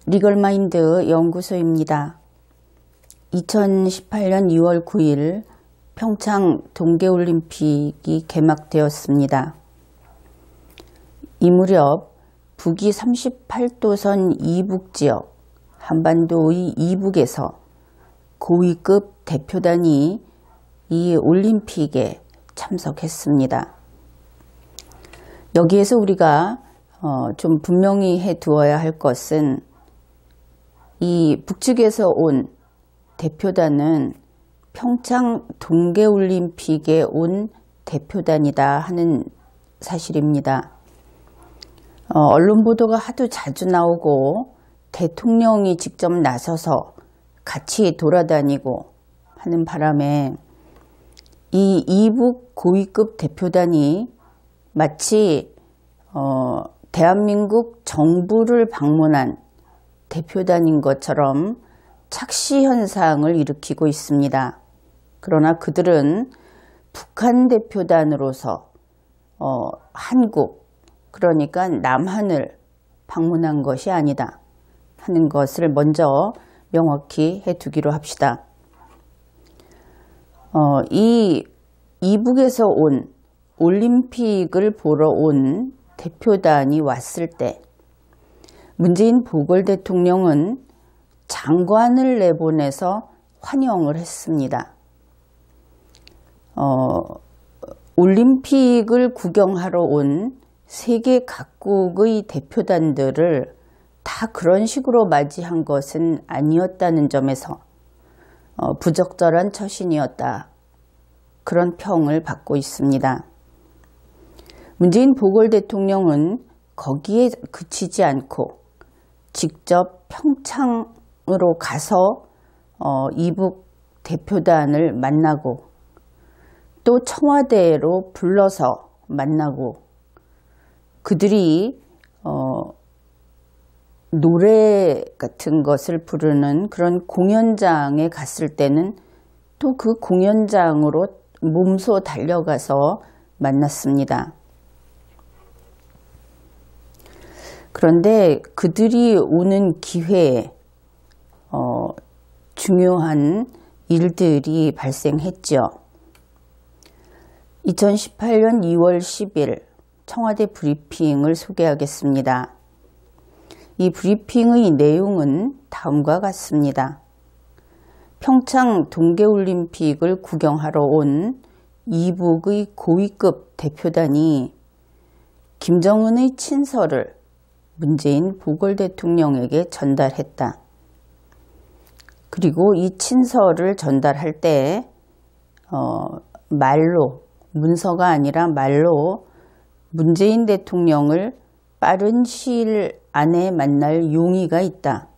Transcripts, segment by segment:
리걸마인드 연구소입니다. 2018년 2월 9일 평창 동계올림픽이 개막되었습니다. 이 무렵 북위 38도선 이북지역 한반도의 이북에서 고위급 대표단이 이 올림픽에 참석했습니다. 여기에서 우리가 좀 분명히 해두어야 할 것은 이 북측에서 온 대표단은 평창 동계올림픽에 온 대표단이다 하는 사실입니다. 언론 보도가 하도 자주 나오고 대통령이 직접 나서서 같이 돌아다니고 하는 바람에 이 이북 고위급 대표단이 마치 대한민국 정부를 방문한 대표단인 것처럼 착시 현상을 일으키고 있습니다. 그러나 그들은 북한 대표단으로서 한국, 그러니까 남한을 방문한 것이 아니다 하는 것을 먼저 명확히 해두기로 합시다. 이 이북에서 온 올림픽을 보러 온 대표단이 왔을 때 문재인 보궐 대통령은 장관을 내보내서 환영을 했습니다. 올림픽을 구경하러 온 세계 각국의 대표단들을 다 그런 식으로 맞이한 것은 아니었다는 점에서 부적절한 처신이었다. 그런 평을 받고 있습니다. 문재인 보궐 대통령은 거기에 그치지 않고 직접 평창으로 가서 이북 대표단을 만나고 또 청와대로 불러서 만나고 그들이 노래 같은 것을 부르는 그런 공연장에 갔을 때는 또 그 공연장으로 몸소 달려가서 만났습니다. 그런데 그들이 오는 기회에 중요한 일들이 발생했죠. 2018년 2월 10일 청와대 브리핑을 소개하겠습니다. 이 브리핑의 내용은 다음과 같습니다. 평창 동계올림픽을 구경하러 온 이북의 고위급 대표단이 김정은의 친서를 문재인 보궐 대통령에게 전달했다. 그리고 이 친서를 전달할 때 말로, 문서가 아니라 말로 문재인 대통령을 빠른 시일 안에 만날 용의가 있다.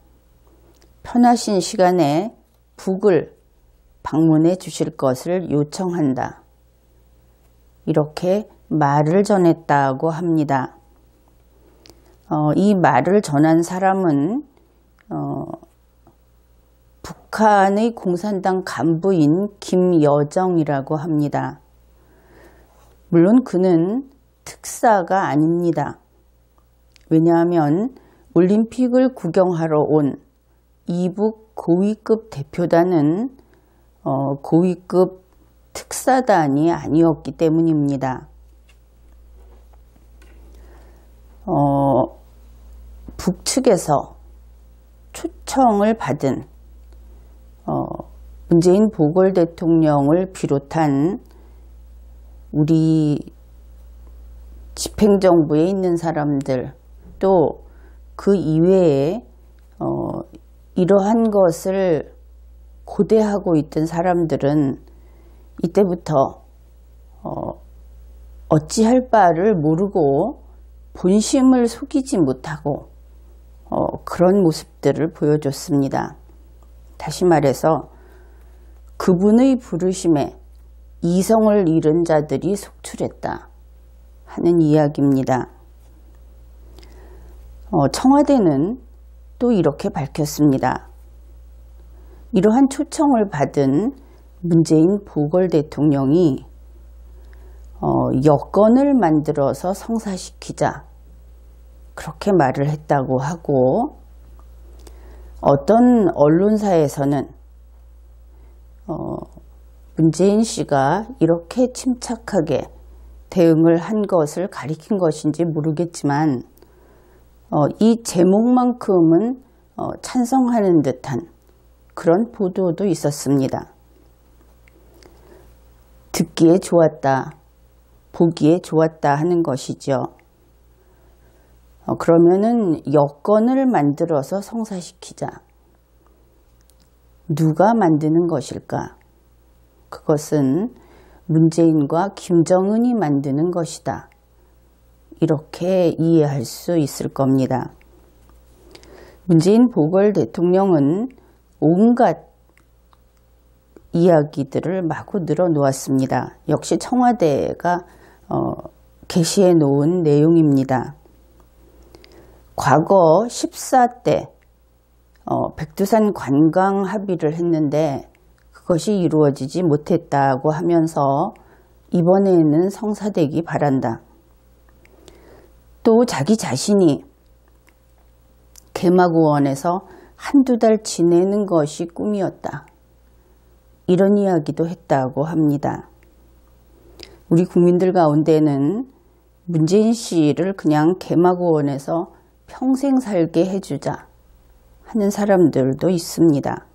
편하신 시간에 북을 방문해 주실 것을 요청한다. 이렇게 말을 전했다고 합니다. 이 말을 전한 사람은 북한의 공산당 간부인 김여정이라고 합니다. 물론 그는 특사가 아닙니다. 왜냐하면 올림픽을 구경하러 온 이북 고위급 대표단은 고위급 특사단이 아니었기 때문입니다. 북측에서 초청을 받은 문재인 보궐 대통령을 비롯한 우리 집행정부에 있는 사람들 또 그 이외에 이러한 것을 고대하고 있던 사람들은 이때부터 어찌할 바를 모르고 본심을 속이지 못하고 그런 모습들을 보여줬습니다. 다시 말해서 그분의 부르심에 이성을 잃은 자들이 속출했다 하는 이야기입니다. 청와대는 또 이렇게 밝혔습니다. 이러한 초청을 받은 문재인 보궐 대통령이 여건을 만들어서 성사시키자 그렇게 말을 했다고 하고 어떤 언론사에서는 문재인 씨가 이렇게 침착하게 대응을 한 것을 가리킨 것인지 모르겠지만 이 제목만큼은 찬성하는 듯한 그런 보도도 있었습니다. 듣기에 좋았다, 보기에 좋았다 하는 것이죠. 그러면은 여건을 만들어서 성사시키자. 누가 만드는 것일까? 그것은 문재인과 김정은이 만드는 것이다. 이렇게 이해할 수 있을 겁니다. 문재인 보궐 대통령은 온갖 이야기들을 마구 늘어놓았습니다. 역시 청와대가 게시해 놓은 내용입니다. 과거 14대 백두산 관광 합의를 했는데 그것이 이루어지지 못했다고 하면서 이번에는 성사되기 바란다. 또 자기 자신이 개마고원에서 한두 달 지내는 것이 꿈이었다. 이런 이야기도 했다고 합니다. 우리 국민들 가운데는 문재인 씨를 그냥 개마고원에서 평생 살게 해주자 하는 사람들도 있습니다.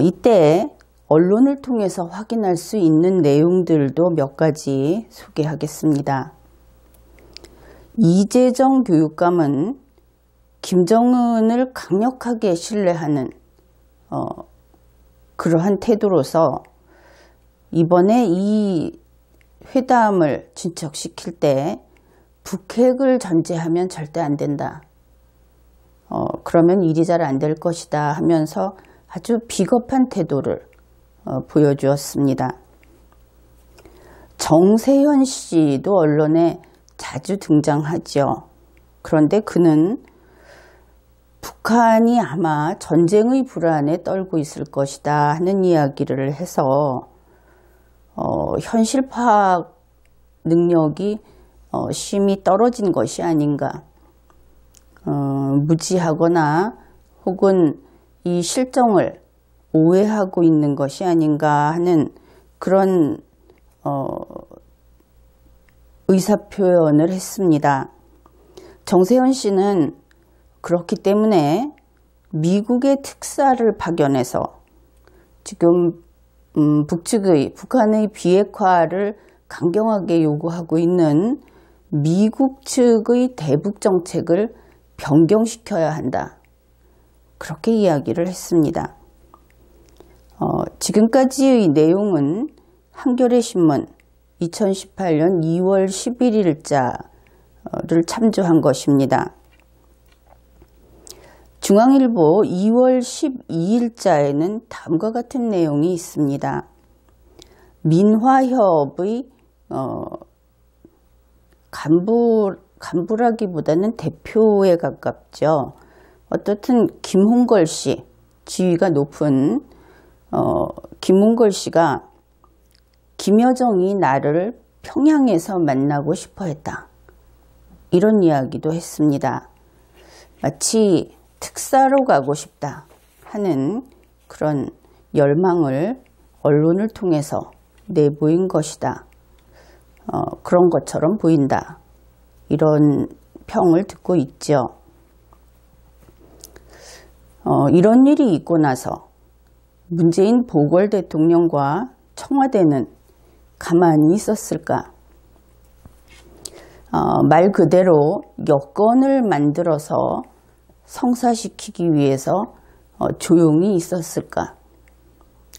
이때 언론을 통해서 확인할 수 있는 내용들도 몇 가지 소개하겠습니다. 이재정 교육감은 김정은을 강력하게 신뢰하는 그러한 태도로서 이번에 이 회담을 진척시킬 때 북핵을 전제하면 절대 안 된다. 그러면 일이 잘 안 될 것이다 하면서 아주 비겁한 태도를 보여주었습니다. 정세현 씨도 언론에 자주 등장하죠. 그런데 그는 북한이 아마 전쟁의 불안에 떨고 있을 것이다 하는 이야기를 해서 현실 파악 능력이 심히 떨어진 것이 아닌가, 무지하거나 혹은 이 실정을 오해하고 있는 것이 아닌가 하는 그런 의사표현을 했습니다. 정세현 씨는 그렇기 때문에 미국의 특사를 파견해서 지금 북한의 비핵화를 강경하게 요구하고 있는 미국 측의 대북 정책을 변경시켜야 한다. 그렇게 이야기를 했습니다. 지금까지의 내용은 한겨레 신문 2018년 2월 11일자를 참조한 것입니다. 중앙일보 2월 12일자에는 다음과 같은 내용이 있습니다. 민화협의 간부라기보다는 대표에 가깝죠. 어떻든 김홍걸 씨, 지위가 높은 김홍걸 씨가 김여정이 나를 평양에서 만나고 싶어 했다. 이런 이야기도 했습니다. 마치 특사로 가고 싶다 하는 그런 열망을 언론을 통해서 내보인 것이다. 그런 것처럼 보인다. 이런 평을 듣고 있죠. 이런 일이 있고 나서 문재인 보궐 대통령과 청와대는 가만히 있었을까? 말 그대로 여건을 만들어서 성사시키기 위해서 조용히 있었을까?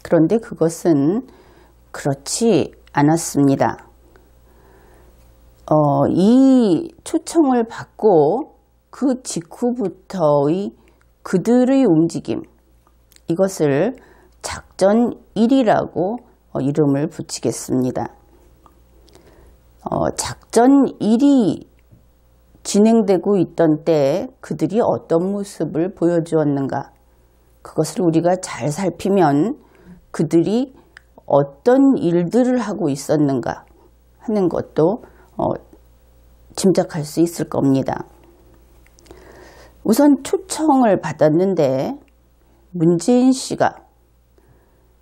그런데 그것은 그렇지 않았습니다. 이 초청을 받고 그 직후부터의 그들의 움직임, 이것을 작전 1이라고 이름을 붙이겠습니다. 작전 1이 진행되고 있던 때 그들이 어떤 모습을 보여주었는가, 그것을 우리가 잘 살피면 그들이 어떤 일들을 하고 있었는가 하는 것도 짐작할 수 있을 겁니다. 우선 초청을 받았는데 문재인 씨가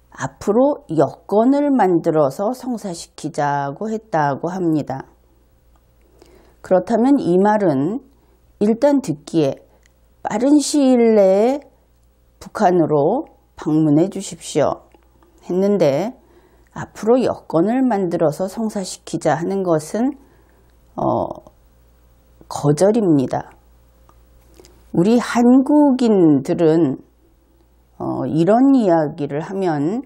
앞으로 여건을 만들어서 성사시키자고 했다고 합니다. 그렇다면 이 말은 일단 듣기에 빠른 시일 내에 북한으로 방문해 주십시오 했는데 앞으로 여건을 만들어서 성사시키자 하는 것은 거절입니다. 우리 한국인들은 이런 이야기를 하면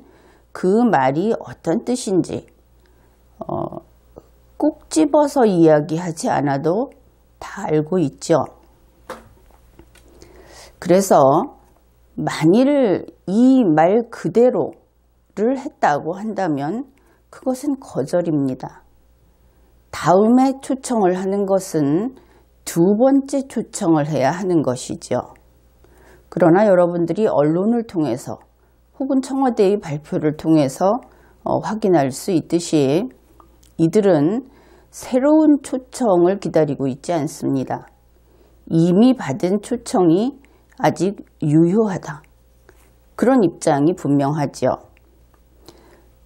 그 말이 어떤 뜻인지 꼭 집어서 이야기하지 않아도 다 알고 있죠. 그래서 만일 이 말 그대로를 했다고 한다면 그것은 거절입니다. 다음에 초청을 하는 것은 두 번째 초청을 해야 하는 것이죠. 그러나 여러분들이 언론을 통해서 혹은 청와대의 발표를 통해서 확인할 수 있듯이 이들은 새로운 초청을 기다리고 있지 않습니다. 이미 받은 초청이 아직 유효하다. 그런 입장이 분명하죠.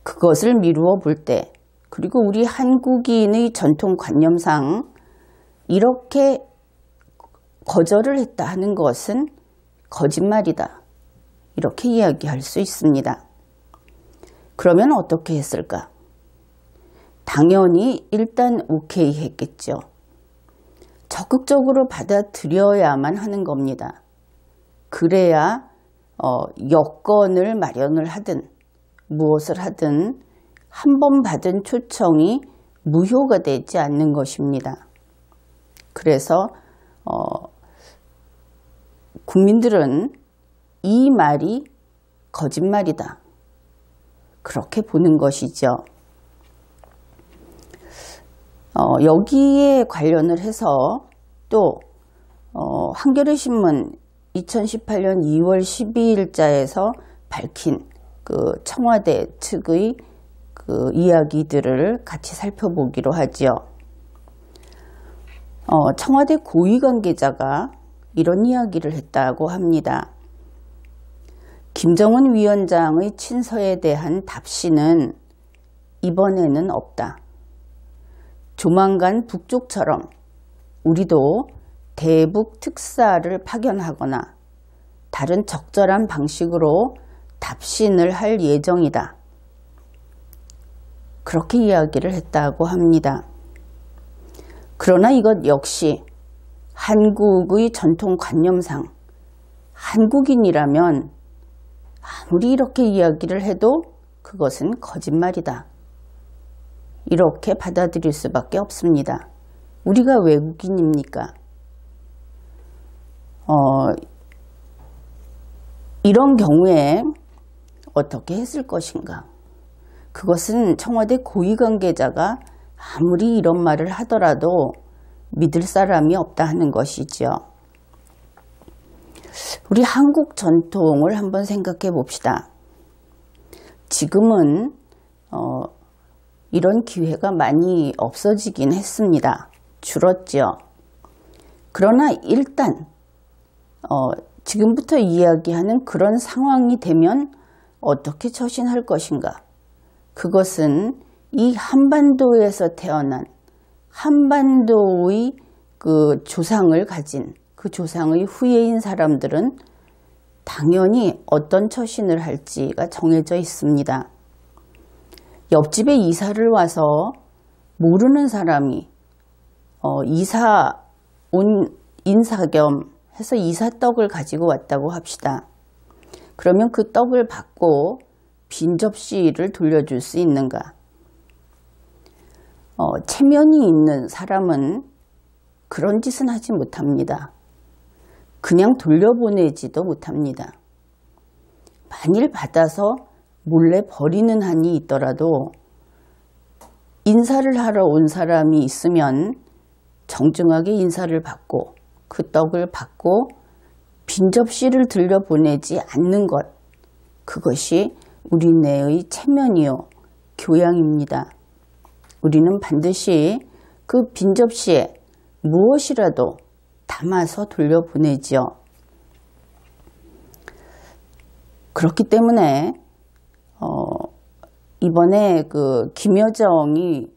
그것을 미루어 볼 때, 그리고 우리 한국인의 전통관념상 이렇게 거절을 했다 하는 것은 거짓말이다. 이렇게 이야기할 수 있습니다. 그러면 어떻게 했을까? 당연히 일단 오케이 했겠죠. 적극적으로 받아들여야만 하는 겁니다. 그래야 여건을 마련을 하든 무엇을 하든 한 번 받은 초청이 무효가 되지 않는 것입니다. 그래서 국민들은 이 말이 거짓말이다. 그렇게 보는 것이죠. 여기에 관련을 해서 또 한겨레 신문 2018년 2월 12일자에서 밝힌 그 청와대 측의 그 이야기들을 같이 살펴보기로 하지요. 청와대 고위 관계자가 이런 이야기를 했다고 합니다. 김정은 위원장의 친서에 대한 답신은 이번에는 없다. 조만간 북쪽처럼 우리도 대북 특사를 파견하거나 다른 적절한 방식으로 답신을 할 예정이다. 그렇게 이야기를 했다고 합니다. 그러나 이것 역시 한국의 전통관념상 한국인이라면 아무리 이렇게 이야기를 해도 그것은 거짓말이다. 이렇게 받아들일 수밖에 없습니다. 우리가 외국인입니까? 이런 경우에 어떻게 했을 것인가? 그것은 청와대 고위 관계자가 아무리 이런 말을 하더라도 믿을 사람이 없다 하는 것이죠. 우리 한국 전통을 한번 생각해 봅시다. 지금은 이런 기회가 많이 없어지긴 했습니다. 줄었죠. 그러나 일단 지금부터 이야기하는 그런 상황이 되면 어떻게 처신할 것인가? 그것은 이 한반도에서 태어난 한반도의 그 조상을 가진 그 조상의 후예인 사람들은 당연히 어떤 처신을 할지가 정해져 있습니다. 옆집에 이사를 와서 모르는 사람이 인사 겸 해서 이사떡을 가지고 왔다고 합시다. 그러면 그 떡을 받고 빈 접시를 돌려줄 수 있는가? 체면이 있는 사람은 그런 짓은 하지 못합니다. 그냥 돌려보내지도 못합니다. 만일 받아서 몰래 버리는 한이 있더라도 인사를 하러 온 사람이 있으면 정중하게 인사를 받고 그 떡을 받고 빈 접시를 들려보내지 않는 것, 그것이 우리네의 체면이요 교양입니다. 우리는 반드시 그 빈 접시에 무엇이라도 담아서 돌려보내죠. 그렇기 때문에 이번에 그 김여정이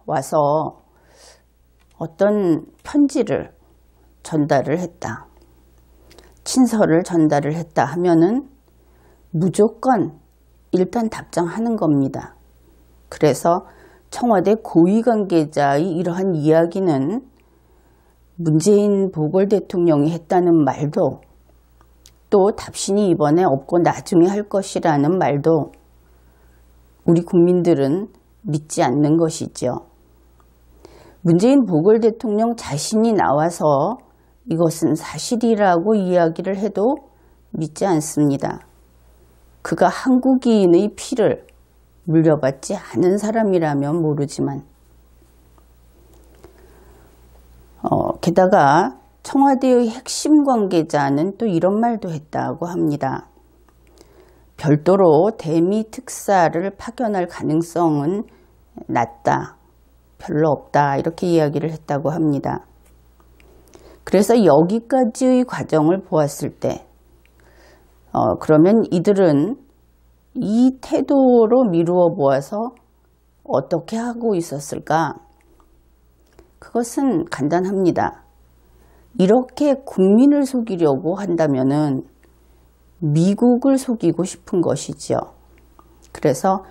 와서 어떤 편지를 전달을 했다, 친서를 전달을 했다 하면은 무조건 일단 답장하는 겁니다. 그래서 청와대 고위 관계자의 이러한 이야기는 문재인 보궐 대통령이 했다는 말도, 또 답신이 이번에 없고 나중에 할 것이라는 말도 우리 국민들은 믿지 않는 것이죠. 문재인 보궐 대통령 자신이 나와서 이것은 사실이라고 이야기를 해도 믿지 않습니다. 그가 한국인의 피를 물려받지 않은 사람이라면 모르지만, 게다가 청와대의 핵심 관계자는 또 이런 말도 했다고 합니다. 별도로 대미 특사를 파견할 가능성은 낮다, 별로 없다, 이렇게 이야기를 했다고 합니다. 그래서 여기까지의 과정을 보았을 때 그러면 이들은 이 태도로 미루어 보아서 어떻게 하고 있었을까? 그것은 간단합니다. 이렇게 국민을 속이려고 한다면은 미국을 속이고 싶은 것이죠. 그래서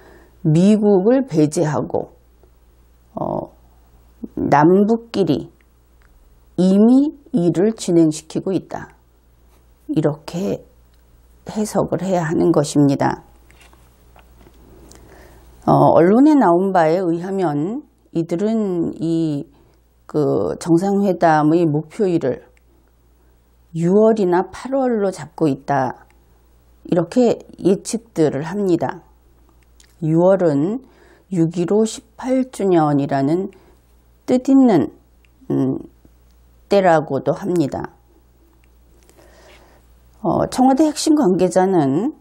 미국을 배제하고 남북끼리 이미 일을 진행시키고 있다, 이렇게 해석을 해야 하는 것입니다. 언론에 나온 바에 의하면 이들은 그 정상회담의 목표일을 6월이나 8월로 잡고 있다, 이렇게 예측들을 합니다. 6월은 6.15 18주년이라는 뜻있는 때라고도 합니다. 청와대 핵심 관계자는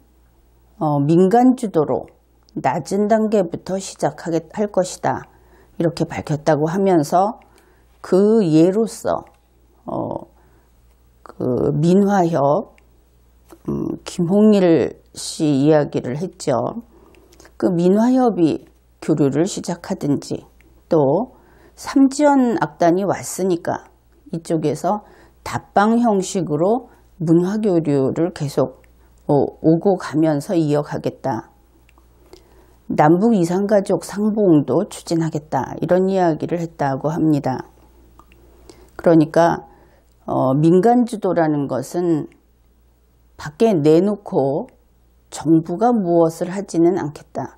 민간 주도로 낮은 단계부터 시작할 것이다, 이렇게 밝혔다고 하면서 그 예로서 그 민화협 김홍일 씨 이야기를 했죠. 그 민화협이 교류를 시작하든지, 또 삼지연 악단이 왔으니까 이쪽에서 답방 형식으로 문화교류를 계속 오고 가면서 이어가겠다, 남북 이산가족 상봉도 추진하겠다, 이런 이야기를 했다고 합니다. 그러니까 민간 주도라는 것은 밖에 내놓고 정부가 무엇을 하지는 않겠다,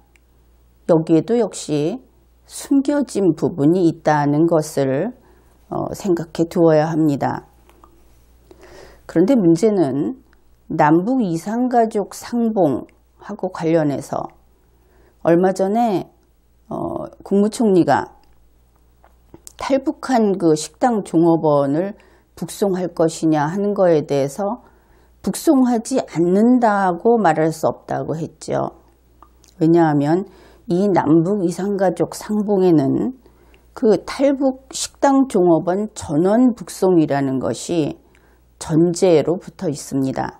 여기에도 역시 숨겨진 부분이 있다는 것을 생각해 두어야 합니다. 그런데 문제는 남북 이산가족 상봉하고 관련해서 얼마 전에 국무총리가 탈북한 그 식당 종업원을 북송할 것이냐 하는 거에 대해서 북송하지 않는다고 말할 수 없다고 했죠. 왜냐하면 이 남북 이산가족 상봉에는 그 탈북 식당 종업원 전원 북송이라는 것이 전제로 붙어 있습니다.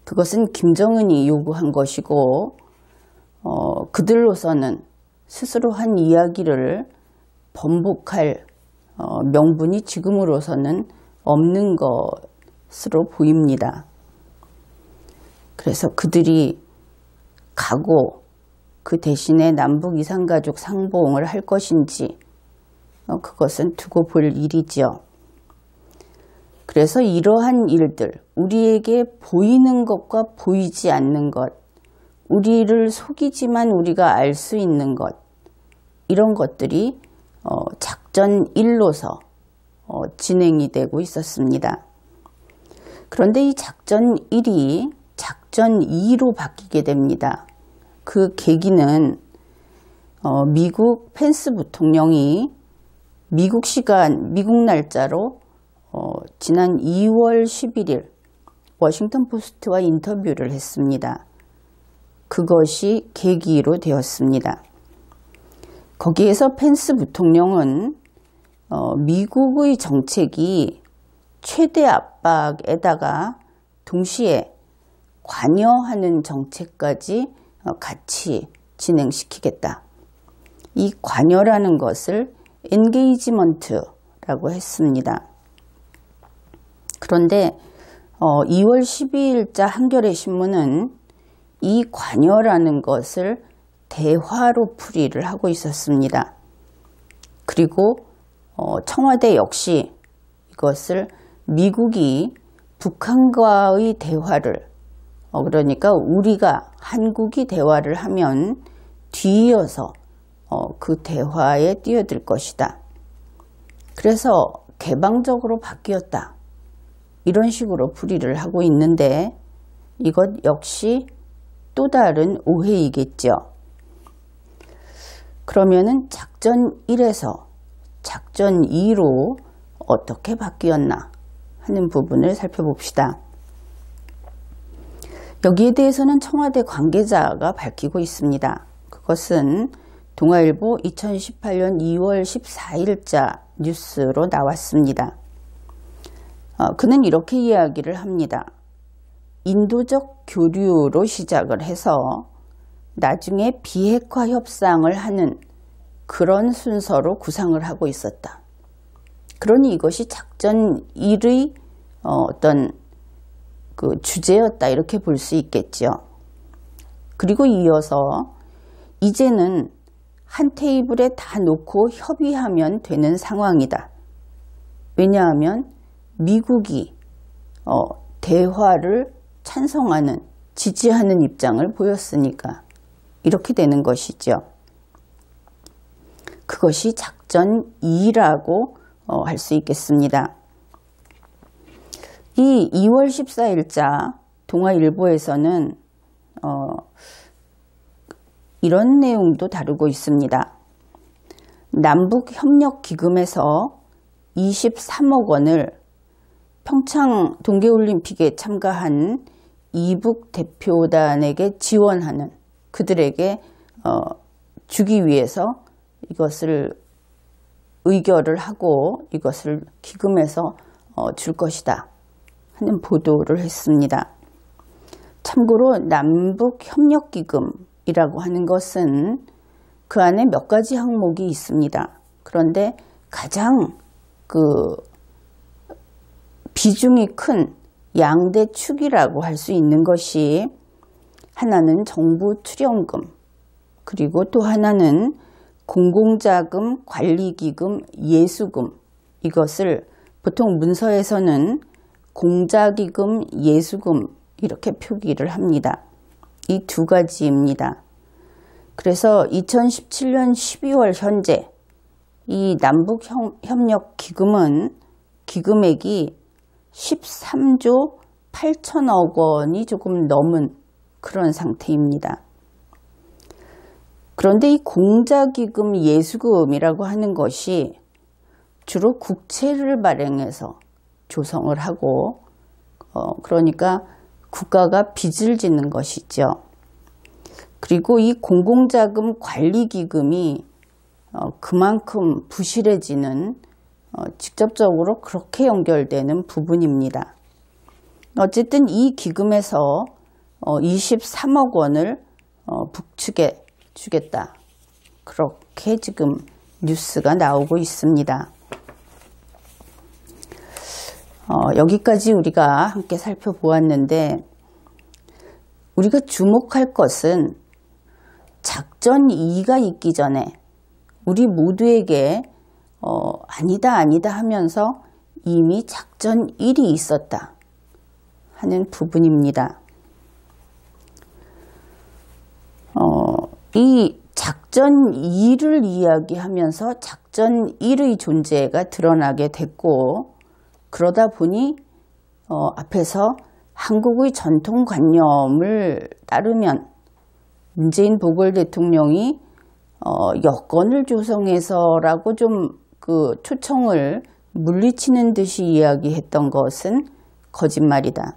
그것은 김정은이 요구한 것이고 그들로서는 스스로 한 이야기를 번복할 명분이 지금으로서는 없는 것으로 보입니다. 그래서 그들이 가고 그 대신에 남북 이산가족 상봉을 할 것인지 그것은 두고 볼 일이죠. 그래서 이러한 일들, 우리에게 보이는 것과 보이지 않는 것, 우리를 속이지만 우리가 알 수 있는 것, 이런 것들이 작전 1로서 진행이 되고 있었습니다. 그런데 이 작전 1이 작전 2로 바뀌게 됩니다. 그 계기는 미국 펜스 부통령이 미국 시간, 미국 날짜로 지난 2월 11일 워싱턴 포스트와 인터뷰를 했습니다. 그것이 계기로 되었습니다. 거기에서 펜스 부통령은 미국의 정책이 최대 압박에다가 동시에 관여하는 정책까지 같이 진행시키겠다. 이 관여라는 것을 엔게이지먼트라고 했습니다. 그런데 2월 12일자 한겨레 신문은 이 관여라는 것을 대화로 풀이를 하고 있었습니다. 그리고 청와대 역시 이것을 미국이 북한과의 대화를 그러니까 우리가 한국이 대화를 하면 뒤이어서 그 대화에 뛰어들 것이다. 그래서 개방적으로 바뀌었다. 이런 식으로 풀이를 하고 있는데 이것 역시 또 다른 오해이겠죠. 그러면은 작전 1에서 작전 2로 어떻게 바뀌었나 하는 부분을 살펴봅시다. 여기에 대해서는 청와대 관계자가 밝히고 있습니다. 그것은 동아일보 2018년 2월 14일자 뉴스로 나왔습니다. 그는 이렇게 이야기를 합니다. 인도적 교류로 시작을 해서 나중에 비핵화 협상을 하는 그런 순서로 구상을 하고 있었다. 그러니 이것이 작전 1의 어떤 그 주제였다 이렇게 볼 수 있겠죠. 그리고 이어서 이제는 한 테이블에 다 놓고 협의하면 되는 상황이다. 왜냐하면 미국이 대화를 찬성하는, 지지하는 입장을 보였으니까 이렇게 되는 것이죠. 그것이 작전 2라고 할 수 있겠습니다. 이 2월 14일자 동아일보에서는 이런 내용도 다루고 있습니다. 남북협력기금에서 23억 원을 평창 동계올림픽에 참가한 이북 대표단에게 지원하는 그들에게 주기 위해서 이것을 의결을 하고 이것을 기금에서 줄 것이다 하는 보도를 했습니다. 참고로 남북협력기금이라고 하는 것은 그 안에 몇 가지 항목이 있습니다. 그런데 가장 비중이 큰 양대 축이라고 할 수 있는 것이 하나는 정부 출연금, 그리고 또 하나는 공공자금, 관리기금, 예수금, 이것을 보통 문서에서는 공자기금, 예수금 이렇게 표기를 합니다. 이 두 가지입니다. 그래서 2017년 12월 현재 이 남북협력기금은 기금액이 13조 8천억 원이 조금 넘은 그런 상태입니다. 그런데 이 공자기금, 예수금이라고 하는 것이 주로 국채를 발행해서 조성을 하고 그러니까 국가가 빚을 짓는 것이죠. 그리고 이 공공자금 관리기금이 그만큼 부실해지는 직접적으로 그렇게 연결되는 부분입니다. 어쨌든 이 기금에서 23억 원을 북측에 주겠다. 그렇게 지금 뉴스가 나오고 있습니다. 여기까지 우리가 함께 살펴보았는데 우리가 주목할 것은 작전 2가 있기 전에 우리 모두에게 아니다 하면서 이미 작전 1이 있었다 하는 부분입니다. 이 작전 2를 이야기하면서 작전 1의 존재가 드러나게 됐고 그러다 보니 앞에서 한국의 전통관념을 따르면 문재인 보궐 대통령이 여권을 조성해서라고 좀 초청을 물리치는 듯이 이야기했던 것은 거짓말이다.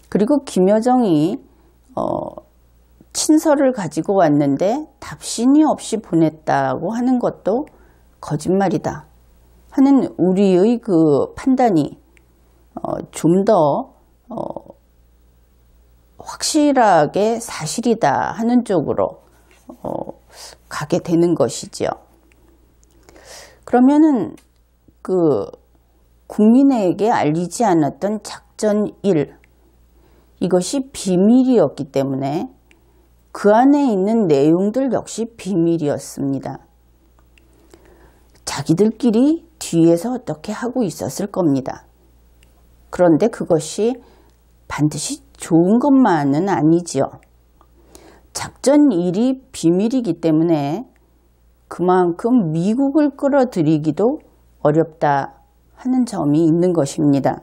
그리고 김여정이 친서를 가지고 왔는데 답신이 없이 보냈다고 하는 것도 거짓말이다 하는 우리의 판단이 좀 더 확실하게 사실이다 하는 쪽으로 가게 되는 것이죠. 그러면은 국민에게 알리지 않았던 작전 1, 이것이 비밀이었기 때문에 그 안에 있는 내용들 역시 비밀이었습니다. 자기들끼리 뒤에서 어떻게 하고 있었을 겁니다. 그런데 그것이 반드시 좋은 것만은 아니지요. 작전 1이 비밀이기 때문에 그만큼 미국을 끌어들이기도 어렵다 하는 점이 있는 것입니다.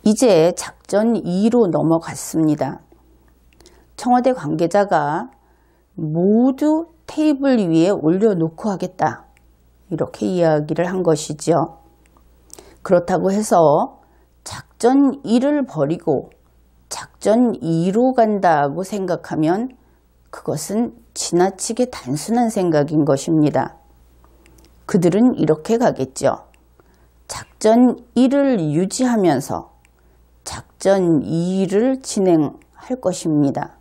이제 작전 2로 넘어갔습니다. 청와대 관계자가 모두 테이블 위에 올려놓고 하겠다, 이렇게 이야기를 한 것이죠. 그렇다고 해서 작전 1을 버리고 작전 2로 간다고 생각하면 그것은 지나치게 단순한 생각인 것입니다. 그들은 이렇게 가겠죠. 작전 1을 유지하면서 작전 2를 진행할 것입니다.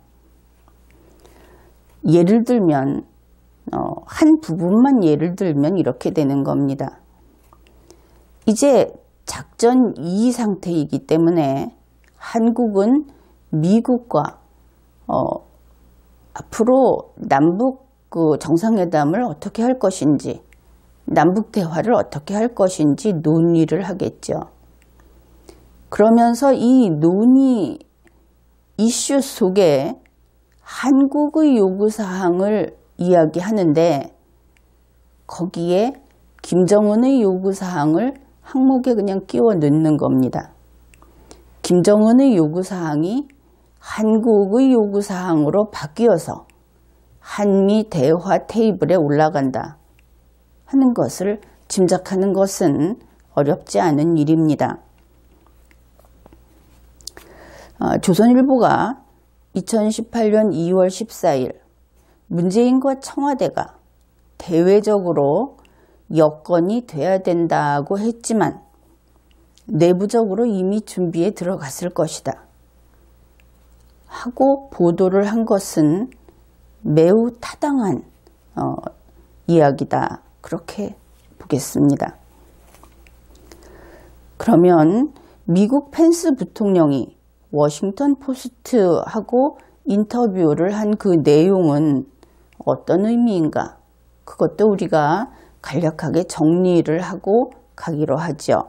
예를 들면 한 부분만 예를 들면 이렇게 되는 겁니다. 이제 작전 2 상태이기 때문에 한국은 미국과 앞으로 남북 정상회담을 어떻게 할 것인지, 남북 대화를 어떻게 할 것인지 논의를 하겠죠. 그러면서 이 논의 이슈 속에 한국의 요구사항을 이야기하는데 거기에 김정은의 요구사항을 항목에 그냥 끼워 넣는 겁니다. 김정은의 요구사항이 한국의 요구사항으로 바뀌어서 한미 대화 테이블에 올라간다 하는 것을 짐작하는 것은 어렵지 않은 일입니다. 조선일보가 2018년 2월 14일 문재인과 청와대가 대외적으로 여건이 돼야 된다고 했지만 내부적으로 이미 준비에 들어갔을 것이다 하고 보도를 한 것은 매우 타당한 이야기다, 그렇게 보겠습니다. 그러면 미국 펜스 부통령이 워싱턴 포스트하고 인터뷰를 한 그 내용은 어떤 의미인가? 그것도 우리가 간략하게 정리를 하고 가기로 하죠.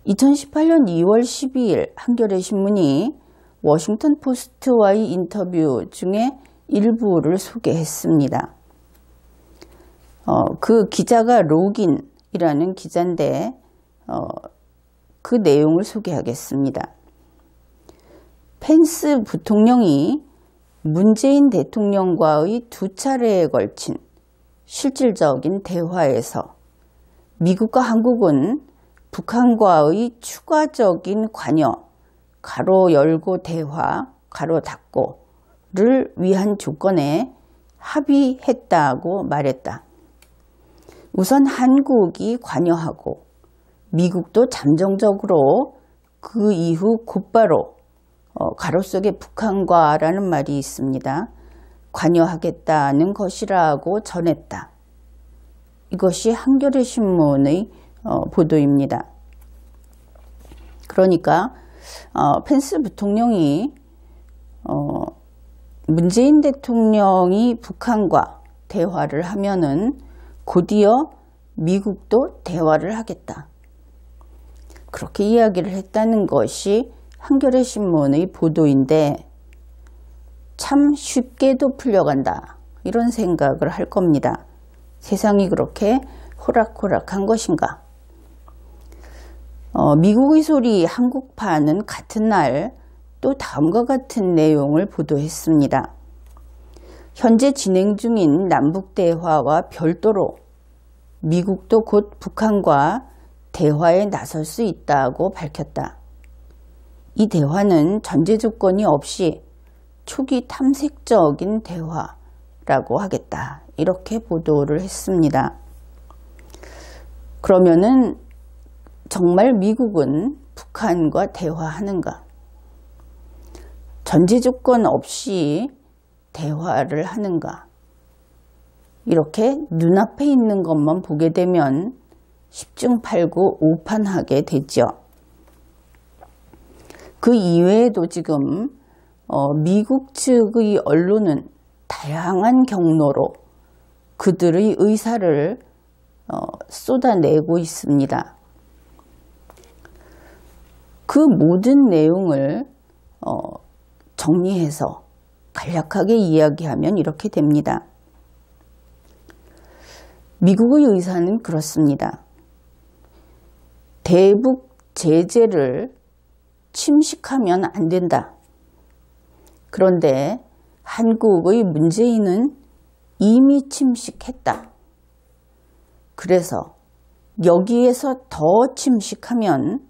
2018년 2월 12일 한겨레 신문이 워싱턴 포스트와의 인터뷰 중에 일부를 소개했습니다. 그 기자가 로긴이라는 기자인데 그 내용을 소개하겠습니다. 펜스 부통령이 문재인 대통령과의 2차례에 걸친 실질적인 대화에서 미국과 한국은 북한과의 추가적인 관여, 가로 열고 대화, 가로 닫고를 위한 조건에 합의했다고 말했다. 우선 한국이 관여하고 미국도 잠정적으로 그 이후 곧바로 가로 속에 북한과라는 말이 있습니다. 관여하겠다는 것이라고 전했다. 이것이 한겨레 신문의 보도입니다. 그러니까 펜스 부통령이 문재인 대통령이 북한과 대화를 하면은 곧이어 미국도 대화를 하겠다, 그렇게 이야기를 했다는 것이 한겨레 신문의 보도인데 참 쉽게도 풀려간다, 이런 생각을 할 겁니다. 세상이 그렇게 호락호락한 것인가? 미국의 소리 한국파는 같은 날 또 다음과 같은 내용을 보도했습니다. 현재 진행 중인 남북대화와 별도로 미국도 곧 북한과 대화에 나설 수 있다고 밝혔다. 이 대화는 전제 조건이 없이 초기 탐색적인 대화라고 하겠다, 이렇게 보도를 했습니다. 그러면은 정말 미국은 북한과 대화하는가? 전제 조건 없이 대화를 하는가? 이렇게 눈앞에 있는 것만 보게 되면 10중 8구 오판하게 되죠. 그 이외에도 지금 미국 측의 언론은 다양한 경로로 그들의 의사를 쏟아내고 있습니다. 그 모든 내용을 정리해서 간략하게 이야기하면 이렇게 됩니다. 미국의 의사는 그렇습니다. 대북 제재를 침식하면 안 된다. 그런데 한국의 문재인은 이미 침식했다. 그래서 여기에서 더 침식하면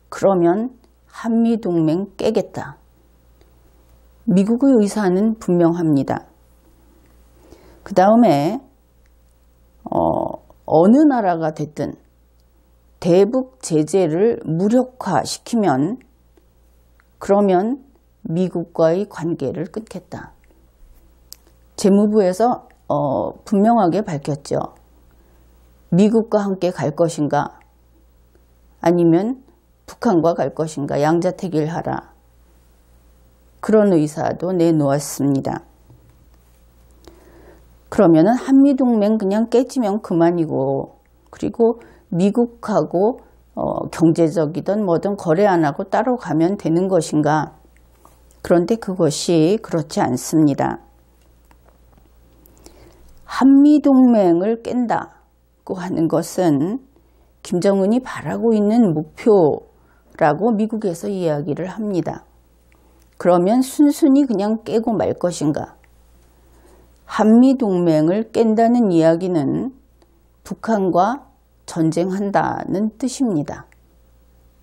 그러면 한미동맹 깨겠다. 미국의 의사는 분명합니다. 그 다음에 어느 나라가 됐든 대북 제재를 무력화시키면 그러면 미국과의 관계를 끊겠다. 재무부에서 분명하게 밝혔죠. 미국과 함께 갈 것인가 아니면 북한과 갈 것인가 양자택일하라. 그런 의사도 내놓았습니다. 그러면은 한미동맹 그냥 깨지면 그만이고 그리고 미국하고 경제적이든 뭐든 거래 안 하고 따로 가면 되는 것인가? 그런데 그것이 그렇지 않습니다. 한미동맹을 깬다고 하는 것은 김정은이 바라고 있는 목표라고 미국에서 이야기를 합니다. 그러면 순순히 그냥 깨고 말 것인가? 한미동맹을 깬다는 이야기는 북한과 전쟁한다는 뜻입니다.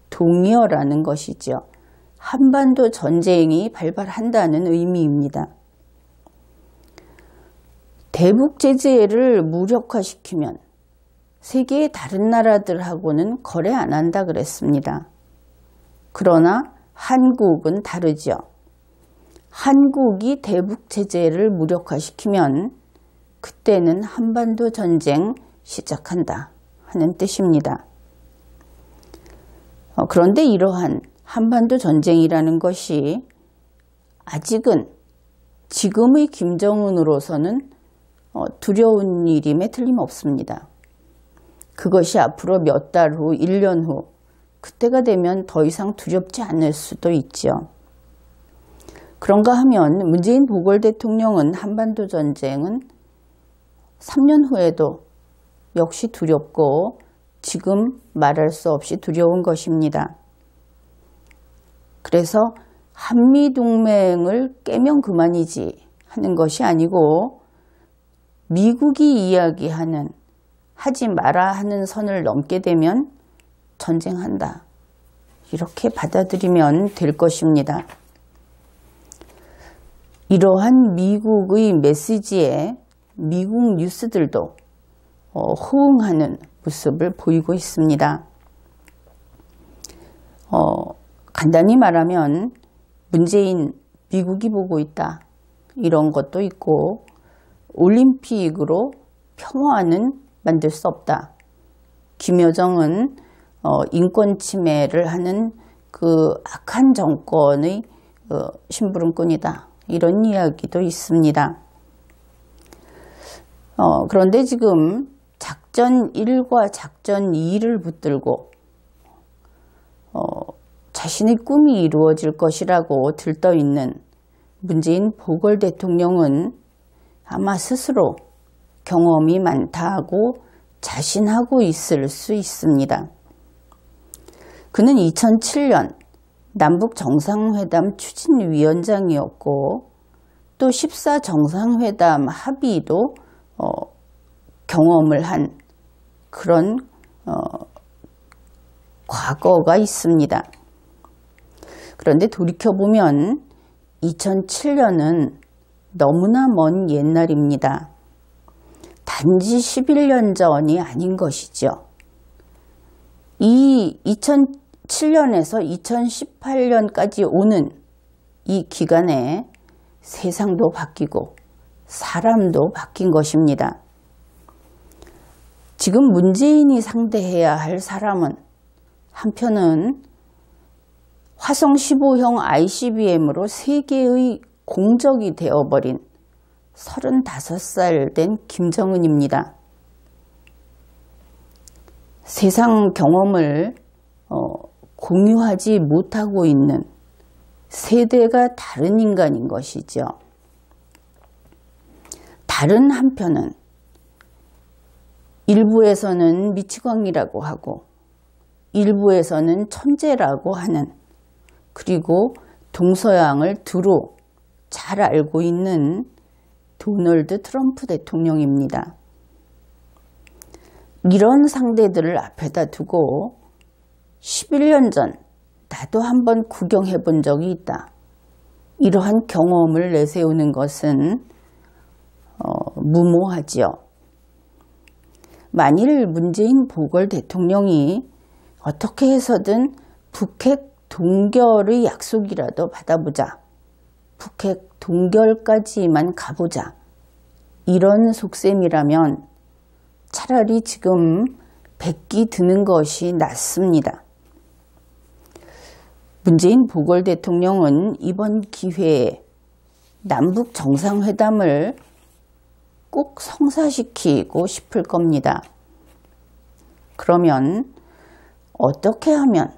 동의어라는 것이죠. 한반도 전쟁이 발발한다는 의미입니다. 대북 제재를 무력화시키면 세계의 다른 나라들하고는 거래 안 한다 그랬습니다. 그러나 한국은 다르죠. 한국이 대북 제재를 무력화시키면 그때는 한반도 전쟁 시작한다 하는 뜻입니다. 그런데 이러한 한반도 전쟁이라는 것이 아직은 지금의 김정은으로서는 두려운 일임에 틀림없습니다. 그것이 앞으로 몇 달 후, 1년 후 그때가 되면 더 이상 두렵지 않을 수도 있죠. 그런가 하면 문재인 보궐 대통령은 한반도 전쟁은 3년 후에도 역시 두렵고 지금 말할 수 없이 두려운 것입니다. 그래서 한미동맹을 깨면 그만이지 하는 것이 아니고 미국이 이야기하는 하지 마라 하는 선을 넘게 되면 전쟁한다. 이렇게 받아들이면 될 것입니다. 이러한 미국의 메시지에 미국 뉴스들도 호응하는 모습을 보이고 있습니다. 간단히 말하면 문재인 미국이 보고 있다. 이런 것도 있고 올림픽으로 평화는 만들 수 없다. 김여정은 인권 침해를 하는 그 악한 정권의 심부름꾼이다. 이런 이야기도 있습니다. 그런데 지금 작전 1과 작전 2를 붙들고 자신의 꿈이 이루어질 것이라고 들떠있는 문재인 보궐 대통령은 아마 스스로 경험이 많다고 자신하고 있을 수 있습니다. 그는 2007년 남북 정상회담 추진위원장이었고 또 14 정상회담 합의도 경험을 한 그런 과거가 있습니다. 그런데 돌이켜보면 2007년은 너무나 먼 옛날입니다. 단지 11년 전이 아닌 것이죠. 이 2007년에서 2018년까지 오는 이 기간에 세상도 바뀌고 사람도 바뀐 것입니다. 지금 문재인이 상대해야 할 사람은 한편은 화성 15형 ICBM으로 세계의 공적이 되어버린 35살 된 김정은입니다. 세상 경험을 공유하지 못하고 있는 세대가 다른 인간인 것이죠. 다른 한편은 일부에서는 미치광이라고 하고 일부에서는 천재라고 하는, 그리고 동서양을 두루 잘 알고 있는 도널드 트럼프 대통령입니다. 이런 상대들을 앞에다 두고 11년 전 나도 한번 구경해 본 적이 있다, 이러한 경험을 내세우는 것은 무모하지요. 만일 문재인 보궐 대통령이 어떻게 해서든 북핵 동결의 약속이라도 받아보자, 북핵 동결까지만 가보자, 이런 속셈이라면 차라리 지금 백기 드는 것이 낫습니다. 문재인 보궐 대통령은 이번 기회에 남북 정상회담을 꼭 성사시키고 싶을 겁니다. 그러면 어떻게 하면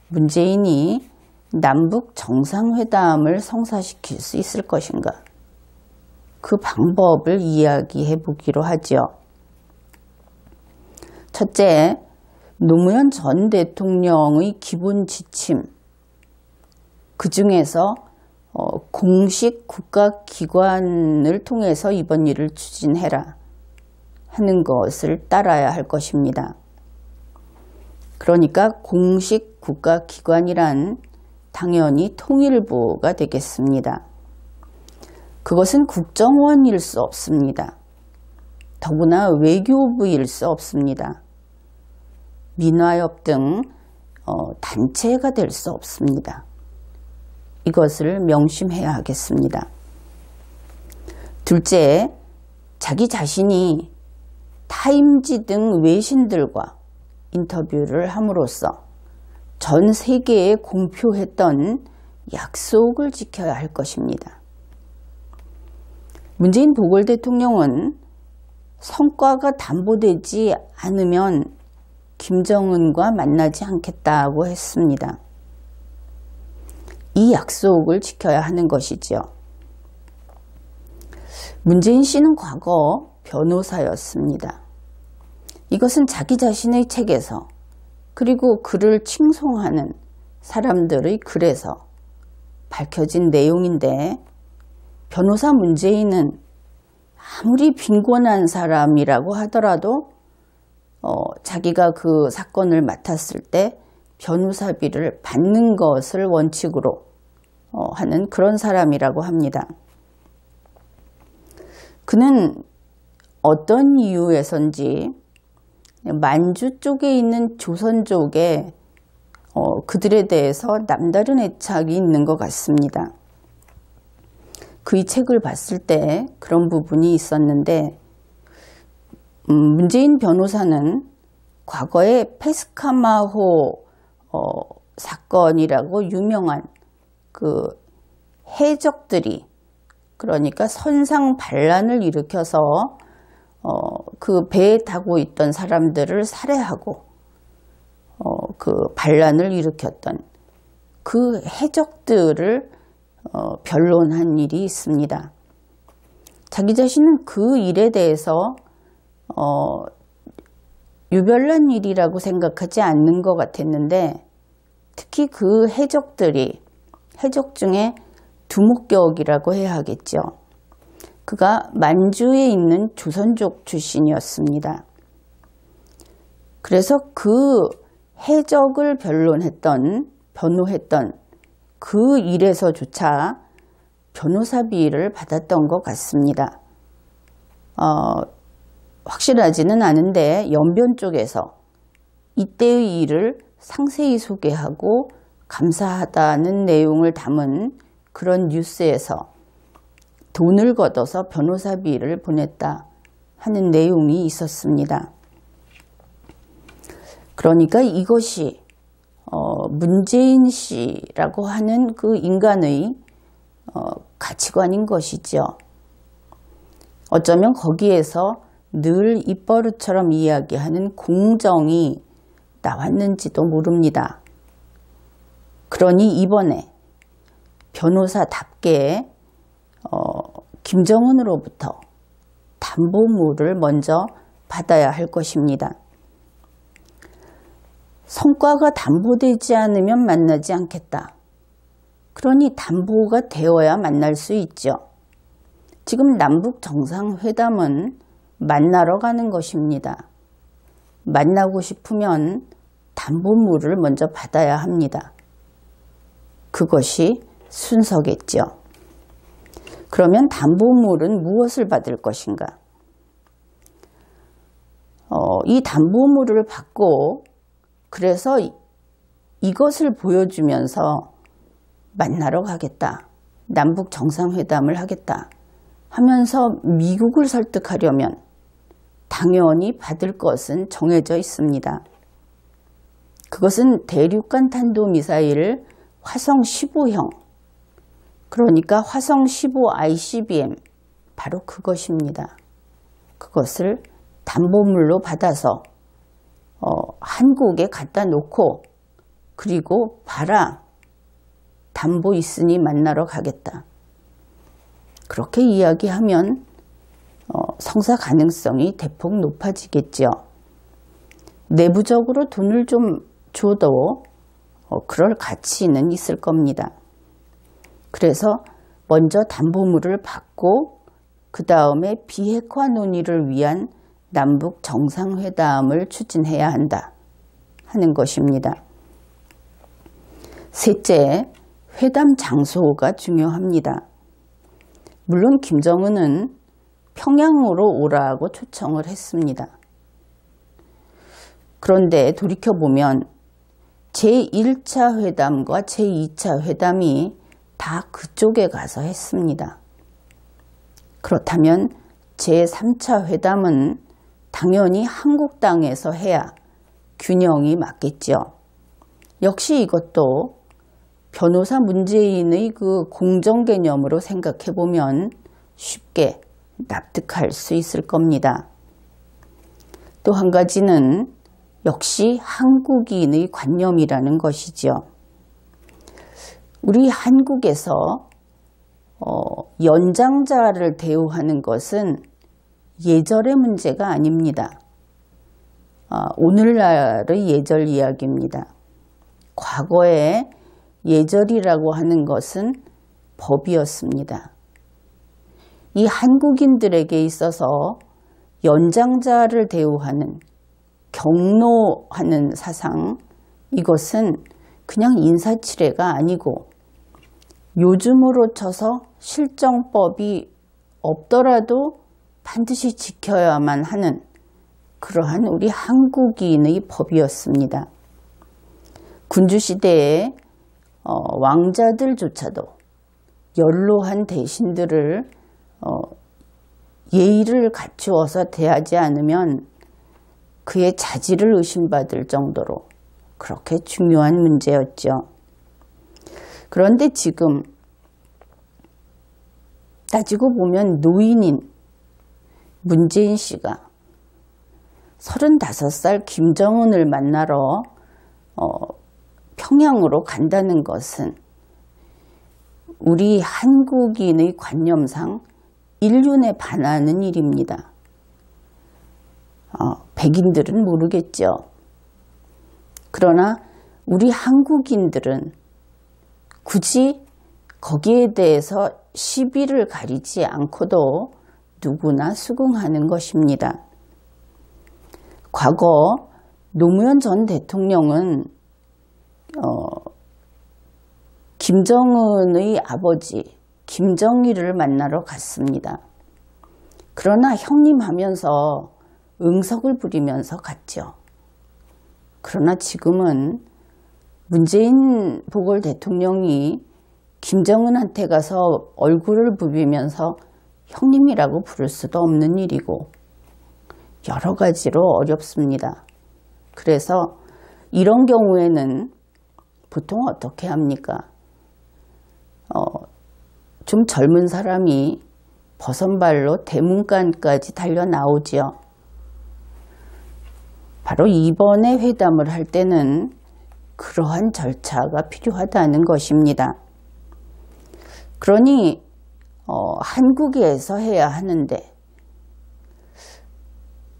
문재인이 남북 정상회담을 성사시킬 수 있을 것인가? 그 방법을 이야기해 보기로 하죠. 첫째, 노무현 전 대통령의 기본 지침, 그 중에서 공식 국가기관을 통해서 이번 일을 추진해라 하는 것을 따라야 할 것입니다. 그러니까 공식 국가기관이란 당연히 통일부가 되겠습니다. 그것은 국정원일 수 없습니다. 더구나 외교부일 수 없습니다. 민화협 등 단체가 될 수 없습니다. 이것을 명심해야 하겠습니다. 둘째, 자기 자신이 타임지 등 외신들과 인터뷰를 함으로써 전 세계에 공표했던 약속을 지켜야 할 것입니다. 문재인 보궐 대통령은 성과가 담보되지 않으면 김정은과 만나지 않겠다고 했습니다. 이 약속을 지켜야 하는 것이지요. 문재인 씨는 과거 변호사였습니다. 이것은 자기 자신의 책에서, 그리고 그를 칭송하는 사람들의 글에서 밝혀진 내용인데, 변호사 문재인은 아무리 빈곤한 사람이라고 하더라도 자기가 그 사건을 맡았을 때 변호사비를 받는 것을 원칙으로 하는 그런 사람이라고 합니다. 그는 어떤 이유에선지 만주 쪽에 있는 조선족에 그들에 대해서 남다른 애착이 있는 것 같습니다. 그의 책을 봤을 때 그런 부분이 있었는데, 문재인 변호사는 과거에 페스카마호 사건이라고 유명한 그 해적들이, 그러니까 선상 반란을 일으켜서 그 배에 타고 있던 사람들을 살해하고 그 반란을 일으켰던 그 해적들을 변론한 일이 있습니다. 자기 자신은 그 일에 대해서 유별난 일이라고 생각하지 않는 것 같았는데, 특히 그 해적들이, 해적 중에 두목격이라고 해야 하겠죠. 그가 만주에 있는 조선족 출신이었습니다. 그래서 그 해적을 변호했던 그 일에서조차 변호사비를 받았던 것 같습니다. 확실하지는 않은데 연변 쪽에서 이때의 일을 상세히 소개하고 감사하다는 내용을 담은 그런 뉴스에서 돈을 걷어서 변호사비를 보냈다 하는 내용이 있었습니다. 그러니까 이것이 문재인 씨라고 하는 그 인간의 가치관인 것이죠. 어쩌면 거기에서 늘 입버릇처럼 이야기하는 공정이 나왔는지도 모릅니다. 그러니 이번에 변호사답게 김정은으로부터 담보물을 먼저 받아야 할 것입니다. 성과가 담보되지 않으면 만나지 않겠다. 그러니 담보가 되어야 만날 수 있죠. 지금 남북 정상회담은 만나러 가는 것입니다. 만나고 싶으면 담보물을 먼저 받아야 합니다. 그것이 순서겠죠. 그러면 담보물은 무엇을 받을 것인가? 이 담보물을 받고 그래서 이것을 보여주면서 만나러 가겠다. 남북 정상회담을 하겠다. 하면서 미국을 설득하려면 당연히 받을 것은 정해져 있습니다. 그것은 대륙간 탄도미사일 화성 15형, 그러니까 화성 15 ICBM, 바로 그것입니다. 그것을 담보물로 받아서 한국에 갖다 놓고 그리고 봐라, 담보 있으니 만나러 가겠다. 그렇게 이야기하면 성사 가능성이 대폭 높아지겠죠. 내부적으로 돈을 좀 줘도 그럴 가치는 있을 겁니다. 그래서 먼저 담보물을 받고 그 다음에 비핵화 논의를 위한 남북 정상회담을 추진해야 한다 하는 것입니다. 셋째, 회담 장소가 중요합니다. 물론 김정은은 평양으로 오라고 초청을 했습니다. 그런데 돌이켜보면 제1차 회담과 제2차 회담이 다 그쪽에 가서 했습니다. 그렇다면 제3차 회담은 당연히 한국 땅에서 해야 균형이 맞겠죠. 역시 이것도 변호사 문재인의 그 공정 개념으로 생각해 보면 쉽게 납득할 수 있을 겁니다. 또 한 가지는 역시 한국인의 관념이라는 것이죠. 우리 한국에서 연장자를 대우하는 것은 예절의 문제가 아닙니다. 오늘날의 예절 이야기입니다. 과거에 예절이라고 하는 것은 법이었습니다. 이 한국인들에게 있어서 연장자를 대우하는, 경로하는 사상, 이것은 그냥 인사치레가 아니고 요즘으로 쳐서 실정법이 없더라도 반드시 지켜야만 하는 그러한 우리 한국인의 법이었습니다. 군주시대에 왕자들조차도 연로한 대신들을 예의를 갖추어서 대하지 않으면 그의 자질을 의심받을 정도로 그렇게 중요한 문제였죠. 그런데 지금 따지고 보면 노인인 문재인 씨가 35살 김정은을 만나러 평양으로 간다는 것은 우리 한국인의 관념상 인륜에 반하는 일입니다. 백인들은 모르겠죠. 그러나 우리 한국인들은 굳이 거기에 대해서 시비를 가리지 않고도 누구나 수긍하는 것입니다. 과거 노무현 전 대통령은 김정은의 아버지 김정일을 만나러 갔습니다. 그러나 형님 하면서 응석을 부리면서 갔죠. 그러나 지금은 문재인 보궐 대통령이 김정은한테 가서 얼굴을 부비면서 형님이라고 부를 수도 없는 일이고 여러 가지로 어렵습니다. 그래서 이런 경우에는 보통 어떻게 합니까? 좀 젊은 사람이 버선발로 대문간까지 달려 나오지요. 바로 이번에 회담을 할 때는 그러한 절차가 필요하다는 것입니다. 그러니 한국에서 해야 하는데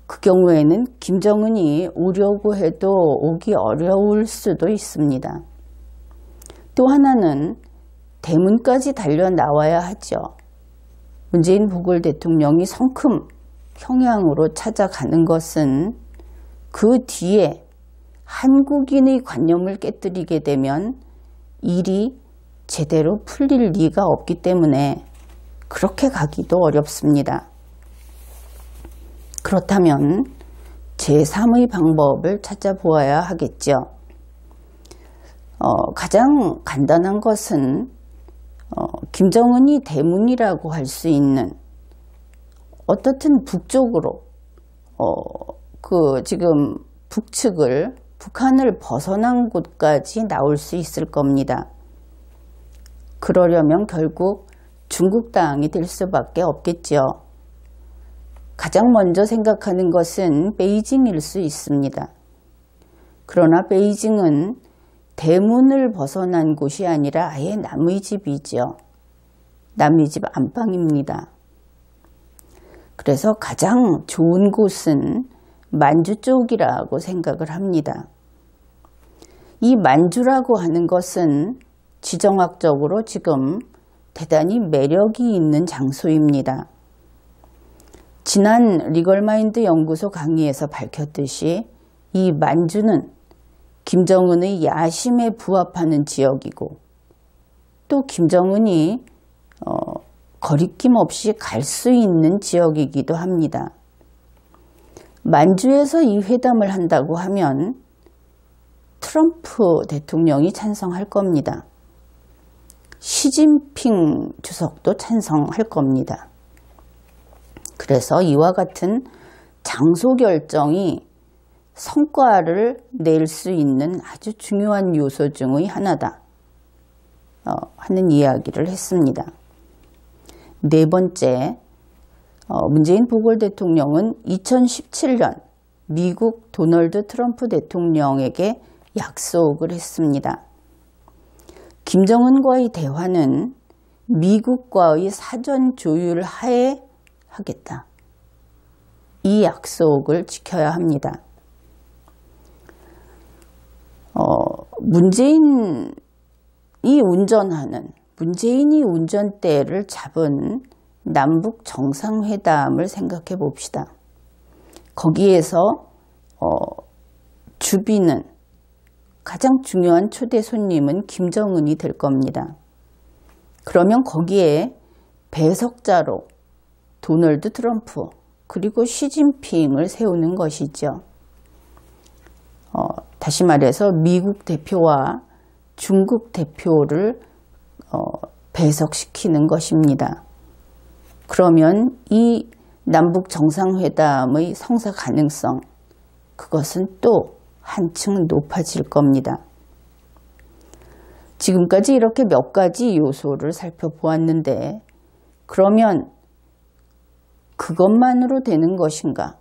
그 경우에는 김정은이 오려고 해도 오기 어려울 수도 있습니다. 또 하나는 대문까지 달려 나와야 하죠. 문재인 보궐 대통령이 성큼 평양으로 찾아가는 것은 그 뒤에 한국인의 관념을 깨뜨리게 되면 일이 제대로 풀릴 리가 없기 때문에 그렇게 가기도 어렵습니다. 그렇다면 제3의 방법을 찾아보아야 하겠죠. 가장 간단한 것은 김정은이 대문이라고 할 수 있는 어떻든 북쪽으로 지금 북한을 벗어난 곳까지 나올 수 있을 겁니다. 그러려면 결국 중국 땅이 될 수밖에 없겠죠. 가장 먼저 생각하는 것은 베이징일 수 있습니다. 그러나 베이징은 대문을 벗어난 곳이 아니라 아예 남의 집이죠. 남의 집 안방입니다. 그래서 가장 좋은 곳은 만주 쪽이라고 생각을 합니다. 이 만주라고 하는 것은 지정학적으로 지금 대단히 매력이 있는 장소입니다. 지난 리걸마인드 연구소 강의에서 밝혔듯이 이 만주는 김정은의 야심에 부합하는 지역이고 또 김정은이 거리낌 없이 갈 수 있는 지역이기도 합니다. 만주에서 이 회담을 한다고 하면 트럼프 대통령이 찬성할 겁니다. 시진핑 주석도 찬성할 겁니다. 그래서 이와 같은 장소 결정이 성과를 낼 수 있는 아주 중요한 요소 중의 하나다 하는 이야기를 했습니다. 네 번째, 문재인 보궐 대통령은 2017년 미국 도널드 트럼프 대통령에게 약속을 했습니다. 김정은과의 대화는 미국과의 사전 조율 하에 하겠다. 이 약속을 지켜야 합니다. 문재인이 운전대를 잡은 남북 정상회담을 생각해 봅시다. 거기에서 주비는 가장 중요한 초대 손님은 김정은이 될 겁니다. 그러면 거기에 배석자로 도널드 트럼프 그리고 시진핑을 세우는 것이죠. 다시 말해서 미국 대표와 중국 대표를 배석시키는 것입니다. 그러면 이 남북 정상회담의 성사 가능성, 그것은 또 한층 높아질 겁니다. 지금까지 이렇게 몇 가지 요소를 살펴보았는데 그러면 그것만으로 되는 것인가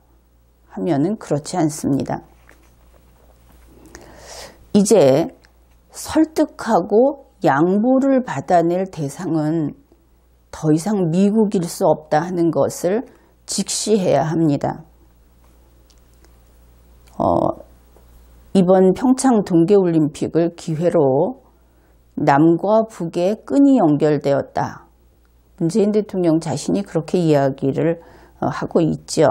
하면은 그렇지 않습니다. 이제 설득하고 양보를 받아낼 대상은 더 이상 미국일 수 없다 하는 것을 직시해야 합니다. 이번 평창 동계올림픽을 기회로 남과 북의 끈이 연결되었다. 문재인 대통령 자신이 그렇게 이야기를 하고 있죠.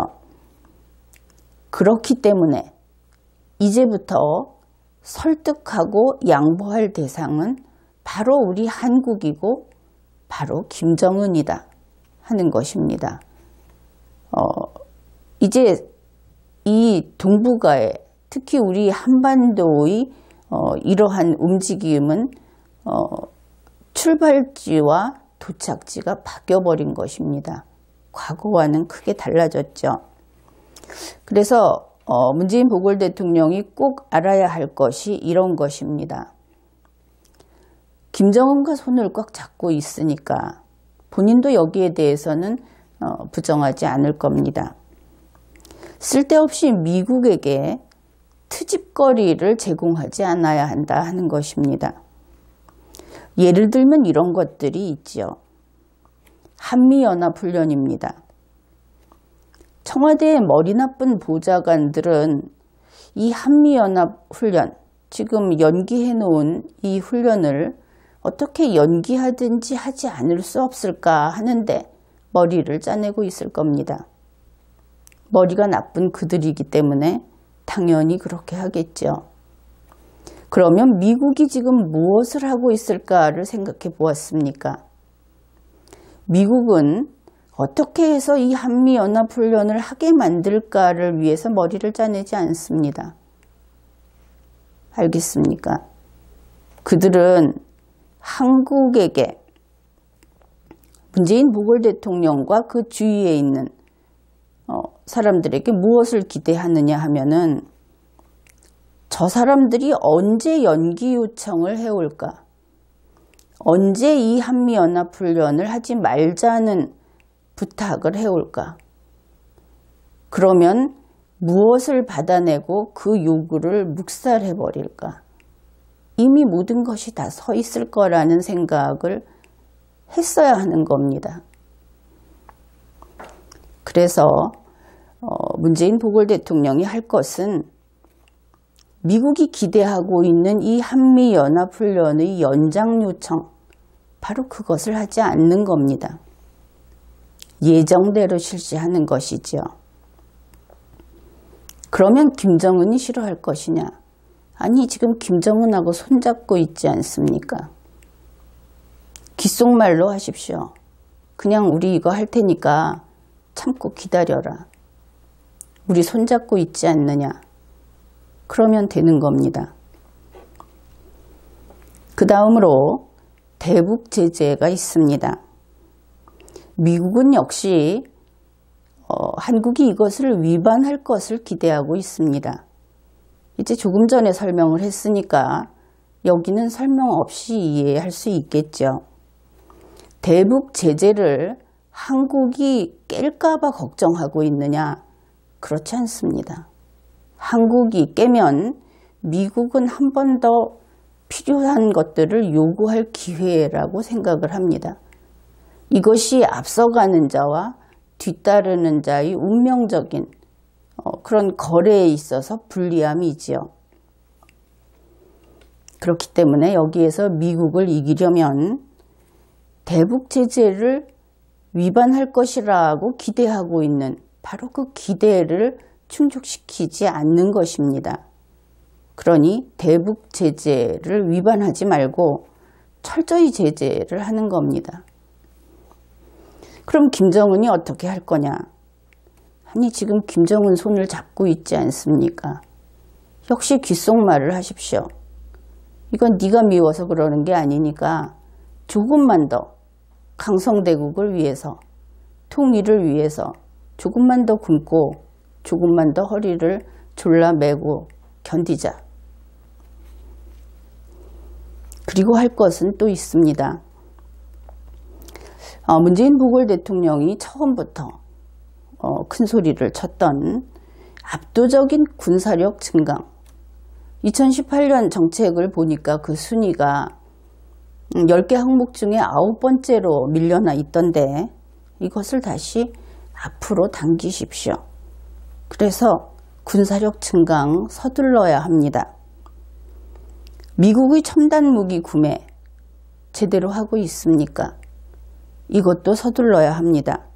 그렇기 때문에 이제부터 설득하고 양보할 대상은 바로 우리 한국이고 바로 김정은이다 하는 것입니다. 이제 이 동북아에 특히 우리 한반도의 이러한 움직임은 출발지와 도착지가 바뀌어버린 것입니다. 과거와는 크게 달라졌죠. 그래서 문재인 보궐 대통령이 꼭 알아야 할 것이 이런 것입니다. 김정은과 손을 꽉 잡고 있으니까 본인도 여기에 대해서는 부정하지 않을 겁니다. 쓸데없이 미국에게 트집거리를 제공하지 않아야 한다 하는 것입니다. 예를 들면 이런 것들이 있죠. 한미연합훈련입니다. 청와대의 머리 나쁜 보좌관들은 이 한미연합훈련, 지금 연기해 놓은 이 훈련을 어떻게 연기하든지 하지 않을 수 없을까 하는데 머리를 짜내고 있을 겁니다. 머리가 나쁜 그들이기 때문에 당연히 그렇게 하겠죠. 그러면 미국이 지금 무엇을 하고 있을까를 생각해 보았습니까? 미국은 어떻게 해서 이 한미연합훈련을 하게 만들까를 위해서 머리를 짜내지 않습니다. 알겠습니까? 그들은 한국에게 문재인 보궐 대통령과 그 주위에 있는 사람들에게 무엇을 기대하느냐 하면은 저 사람들이 언제 연기 요청을 해올까? 언제 이 한미연합훈련을 하지 말자는 부탁을 해올까? 그러면 무엇을 받아내고 그 요구를 묵살해버릴까? 이미 모든 것이 다 서 있을 거라는 생각을 했어야 하는 겁니다. 그래서 문재인 보궐 대통령이 할 것은 미국이 기대하고 있는 이 한미연합훈련의 연장 요청, 바로 그것을 하지 않는 겁니다. 예정대로 실시하는 것이죠. 그러면 김정은이 싫어할 것이냐? 아니, 지금 김정은하고 손잡고 있지 않습니까? 귓속말로 하십시오. 그냥 우리 이거 할 테니까 참고 기다려라. 우리 손잡고 있지 않느냐? 그러면 되는 겁니다. 그 다음으로 대북 제재가 있습니다. 미국은 역시 한국이 이것을 위반할 것을 기대하고 있습니다. 이제 조금 전에 설명을 했으니까 여기는 설명 없이 이해할 수 있겠죠. 대북 제재를 한국이 깰까 봐 걱정하고 있느냐? 그렇지 않습니다. 한국이 깨면 미국은 한 번 더 필요한 것들을 요구할 기회라고 생각을 합니다. 이것이 앞서가는 자와 뒤따르는 자의 운명적인 그런 거래에 있어서 불리함이지요. 그렇기 때문에 여기에서 미국을 이기려면 대북 제재를 위반할 것이라고 기대하고 있는 바로 그 기대를 충족시키지 않는 것입니다. 그러니 대북 제재를 위반하지 말고 철저히 제재를 하는 겁니다. 그럼 김정은이 어떻게 할 거냐? 아니, 지금 김정은 손을 잡고 있지 않습니까? 역시 귓속말을 하십시오. 이건 네가 미워서 그러는 게 아니니까 조금만 더 강성대국을 위해서, 통일을 위해서 조금만 더 굶고 조금만 더 허리를 졸라매고 견디자. 그리고 할 것은 또 있습니다. 문재인 보궐 대통령이 처음부터 큰 소리를 쳤던 압도적인 군사력 증강. 2018년 정책을 보니까 그 순위가 10개 항목 중에 9번째로 밀려나 있던데 이것을 다시 앞으로 당기십시오. 그래서 군사력 증강 서둘러야 합니다. 미국의 첨단 무기 구매 제대로 하고 있습니까? 이것도 서둘러야 합니다.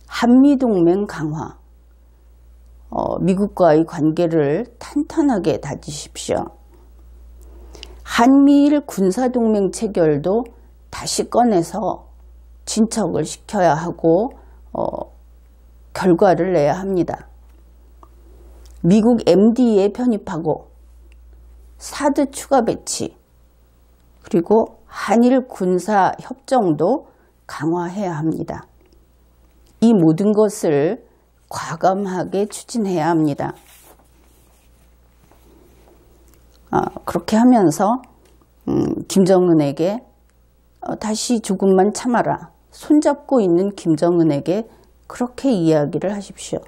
한미동맹 강화, 미국과의 관계를 탄탄하게 다지십시오. 한미일 군사동맹 체결도 다시 꺼내서 진척을 시켜야 하고 결과를 내야 합니다. 미국 MD에 편입하고 사드 추가 배치, 그리고 한일 군사 협정도 강화해야 합니다. 이 모든 것을 과감하게 추진해야 합니다. 그렇게 하면서 김정은에게 다시 조금만 참아라. 손잡고 있는 김정은에게 그렇게 이야기를 하십시오.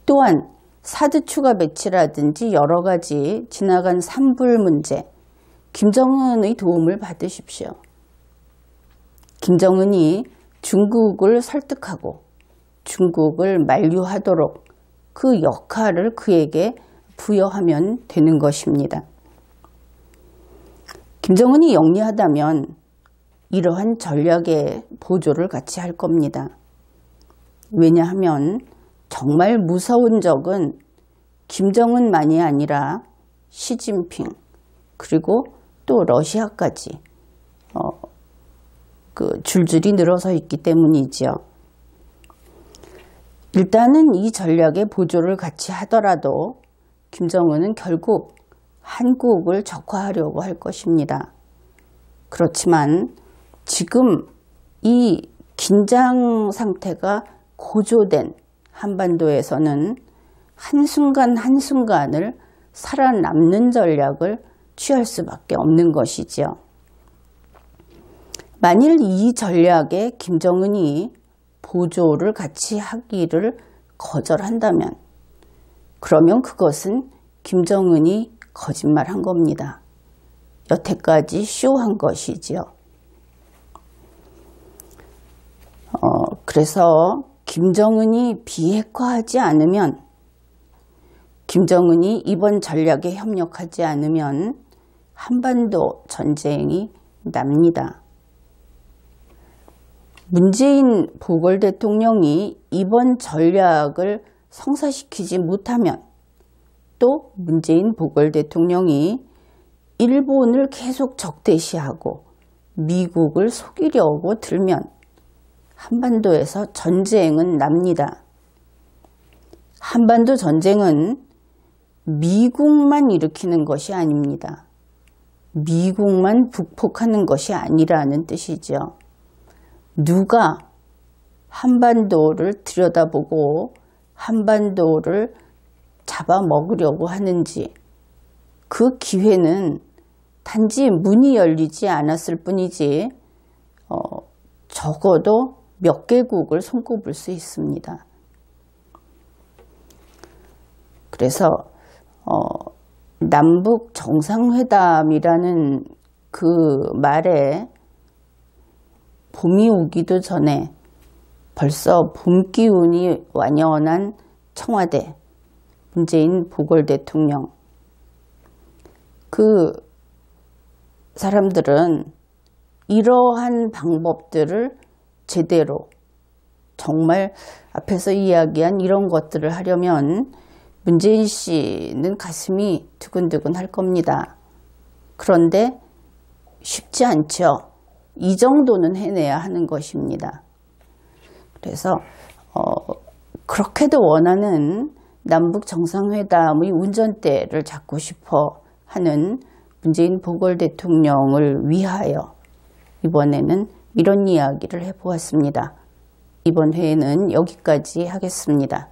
또한 사드 추가 배치라든지 여러 가지 지나간 산불 문제, 김정은의 도움을 받으십시오. 김정은이 중국을 설득하고 중국을 만류하도록 그 역할을 그에게 부여하면 되는 것입니다. 김정은이 영리하다면 이러한 전략의 보조를 같이 할 겁니다. 왜냐하면 정말 무서운 적은 김정은만이 아니라 시진핑, 그리고 또 러시아까지 줄줄이 늘어서 있기 때문이지요. 일단은 이 전략의 보조를 같이 하더라도 김정은은 결국 한국을 적화하려고 할 것입니다. 그렇지만 지금 이 긴장 상태가 고조된 한반도에서는 한순간 한순간을 살아남는 전략을 취할 수밖에 없는 것이지요. 만일 이 전략에 김정은이 보조를 같이 하기를 거절한다면 그러면 그것은 김정은이 거짓말한 겁니다. 여태까지 쇼한 것이지요. 그래서 김정은이 비핵화하지 않으면, 김정은이 이번 전략에 협력하지 않으면 한반도 전쟁이 납니다. 문재인 보궐 대통령이 이번 전략을 성사시키지 못하면, 또 문재인 보궐 대통령이 일본을 계속 적대시하고 미국을 속이려고 들면 한반도에서 전쟁은 납니다. 한반도 전쟁은 미국만 일으키는 것이 아닙니다. 미국만 북폭하는 것이 아니라는 뜻이죠. 누가 한반도를 들여다보고 한반도를 잡아먹으려고 하는지, 그 기회는 단지 문이 열리지 않았을 뿐이지 적어도 몇 개국을 손꼽을 수 있습니다. 그래서 남북 정상회담이라는 그 말에 봄이 오기도 전에 벌써 봄 기운이 완연한 청와대, 문재인 보궐 대통령, 그 사람들은 이러한 방법들을 제대로, 정말 앞에서 이야기한 이런 것들을 하려면 문재인 씨는 가슴이 두근두근 할 겁니다. 그런데 쉽지 않죠. 이 정도는 해내야 하는 것입니다. 그래서 그렇게도 원하는 남북 정상회담의 운전대를 잡고 싶어 하는 문재인 보궐 대통령을 위하여 이번에는 이런 이야기를 해보았습니다. 이번 회에는 여기까지 하겠습니다.